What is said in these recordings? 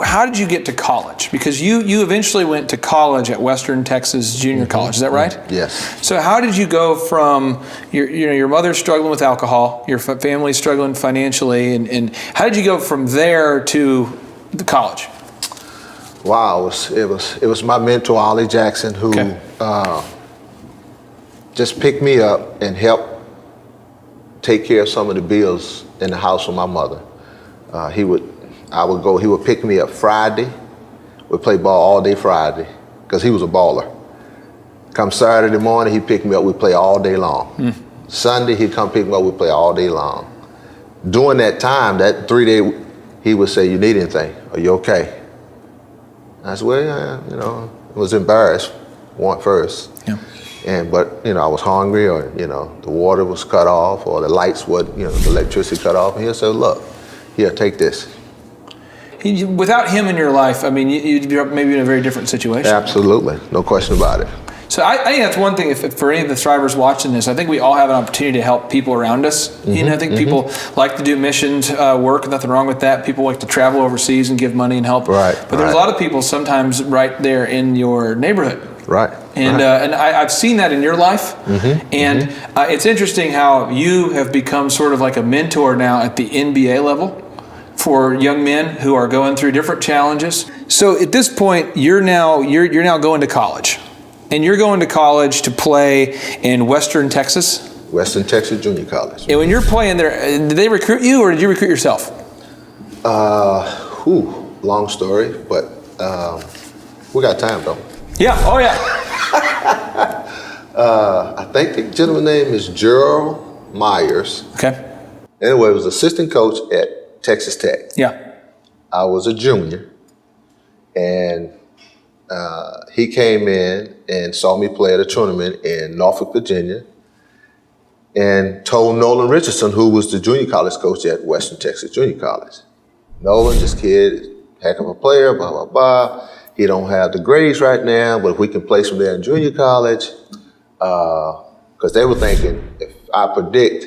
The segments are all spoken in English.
How did you get to college? Because you eventually went to college at Western Texas Junior College. Is that right? Yes. So how did you go from your mother's struggling with alcohol, your family's struggling financially, and how did you go from there to the college? Wow, it was my mentor Ollie Jackson who just picked me up and helped take care of some of the bills in the house with my mother. He would pick me up Friday. We'd play ball all day Friday because he was a baller. Come Saturday morning, he'd pick me up, we'd play all day long. Sunday, he'd come pick me up, we'd play all day long. During that time, that 3-day, he would say, "You need anything? Are you okay?" I said, "Well, yeah, I was embarrassed, first. Yeah. But I was hungry, or the water was cut off, or the lights would, the electricity cut off, and he'll say, "Look, here, take this." Without him in your life, I mean, you'd be maybe in a very different situation. Absolutely, no question about it. So I think that's one thing. If for any of the thrivers watching this, I think we all have an opportunity to help people around us. I think people like to do missions work. Nothing wrong with that. People like to travel overseas and give money and help. Right. But there's a lot of people sometimes right there in your neighborhood. Right. And I've seen that in your life. And it's interesting how you have become sort of like a mentor now at the NBA level for young men who are going through different challenges. So at this point, you're now going to college. And you're going to college to play in Western Texas? Western Texas Junior College. And when you're playing there, did they recruit you or did you recruit yourself? Long story, but we got time though. Yeah, oh yeah. I think the gentleman's name is Gerald Myers. Okay. Anyway, he was assistant coach at Texas Tech. Yeah. I was a junior, and he came in and saw me play at a tournament in Norfolk, Virginia, and told Nolan Richardson, who was the junior college coach at Western Texas Junior College, "Nolan, this kid, heck of a player, blah, blah, blah. He don't have the grades right now, but if we can place him there in junior college," because they were thinking, if I predict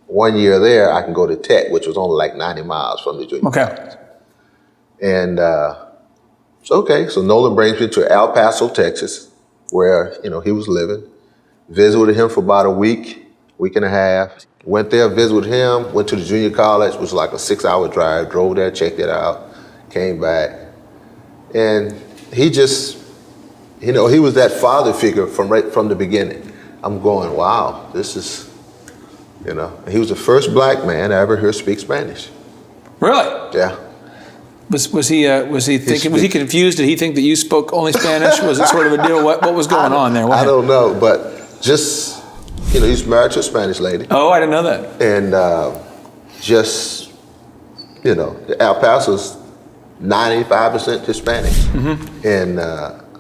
1 year there, I can go to Tech, which was only like 90 miles from the junior college. And so Nolan brings me to El Paso, Texas, where he was living. Visited him for about a week and a half. Went there, visited him, went to the junior college, which was like a 6-hour drive, drove there, checked it out, came back. And he just, he was that father figure from the beginning. I'm going, wow, this is, He was the first black man I ever heard speak Spanish. Really? Yeah. Was he confused? Did he think that you spoke only Spanish? Was it sort of a deal? What was going on there? I don't know, but just, he's married to a Spanish lady. Oh, I didn't know that. And El Paso's 95% Hispanic. And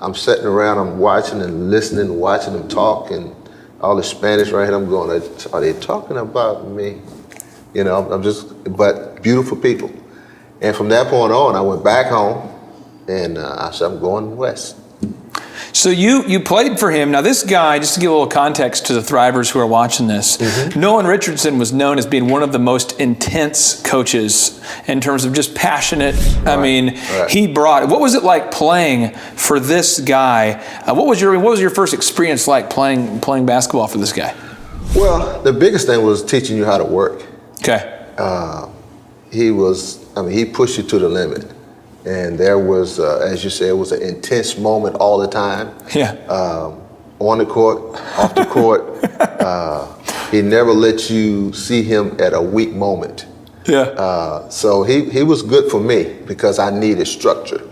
I'm sitting around, I'm watching and listening, watching them talk, and all the Spanish right here, I'm going, are they talking about me? But beautiful people. And from that point on, I went back home, and I said, I'm going west. So you played for him. Now this guy, just to give a little context to the thrivers who are watching this, Nolan Richardson was known as being one of the most intense coaches in terms of just passionate. He brought. What was it like playing for this guy? What was your first experience like playing basketball for this guy? Well, the biggest thing was teaching you how to work. Okay. He pushed you to the limit. And there was, as you said, it was an intense moment all the time. Yeah. On the court, off the court. He never let you see him at a weak moment. Yeah. So he was good for me because I needed structure.